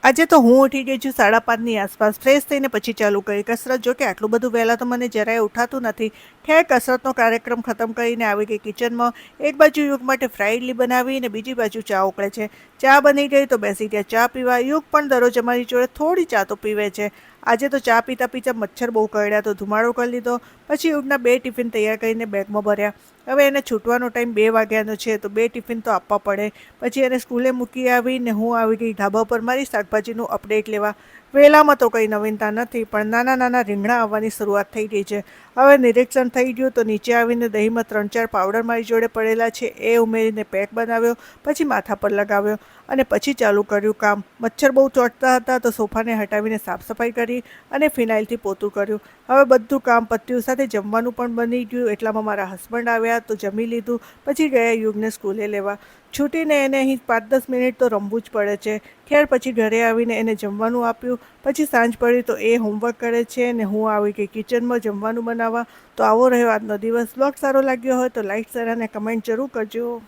આજે તો હું ઉઠી ગઈ છું 5:30ની આસપાસ. ફ્રેશ થઈને પછી ચાલુ કરી કસરત. જો કે આટલું બધું વહેલા તો મને જરાય ઉઠાતું નથી. ખેર કસરતનો કાર્યક્રમ ખતમ કરીને આવી ગઈ કિચનમાં. એક બાજુ યુગ માટે ફ્રાઈડ ઇડલી બનાવી અને બીજી બાજુ ચા ઉકળે છે. ચા બની ગઈ તો બેસી ગયા ચા પીવા. યુગ પણ દરરોજ અમારી જોડે થોડી ચા તો પીવે છે. આજે તો ચા પીતા પીતા મચ્છર બહુ કરડ્યા તો ધુમાડો કરી લીધો. પછી યુગના 2 ટિફિન તૈયાર કરીને બેગમાં ભર્યા. હવે એને છૂટવાનો ટાઈમ 2 વાગ્યાનો છે તો 2 ટિફિન તો આપવા પડે. પછી એને સ્કૂલે મૂકી આવીને હું આવી ગઈ ધાબા પર મારી શાકભાજીનું અપડેટ લેવા. વેલામાં તો કંઈ નવીનતા નથી, પણ નાના નાના રીંગણા આવવાની શરૂઆત થઈ ગઈ છે. હવે નિરીક્ષણ થઈ ગયું તો નીચે આવીને દહીંમાં 3-4 પાવડર મારી જોડે પડેલા છે એ ઉમેરીને પેક બનાવ્યો. પછી માથા પર લગાવ્યો અને પછી ચાલુ કર્યું કામ. મચ્છર બહુ ચોંટતા હતા તો સોફાને હટાવીને સાફ સફાઈ કરી અને ફિનાઇલથી પોતું કર્યું. હવે બધું કામ પત્યું, સાથે જમવાનું પણ બની ગયું. એટલામાં મારા હસબન્ડ આવ્યા તો જમી લીધું. પછી ગયા યુગને સ્કૂલે લેવા. છૂટીને એને અહીં 5-10 મિનિટ તો રમવું જ પડે છે. ખેર પછી ઘરે આવીને એને જમવાનું આપ્યું. પછી સાંજ પડી તો એ હોમવર્ક કરે છે ને હું આવી ગઈ કિચનમાં જમવાનું બનાવવા. તો આવો રહ્યો આજનો દિવસ. બ્લોગ સારો લાગ્યો હોય તો લાઈક શેર અને કમેન્ટ જરૂર કરજો.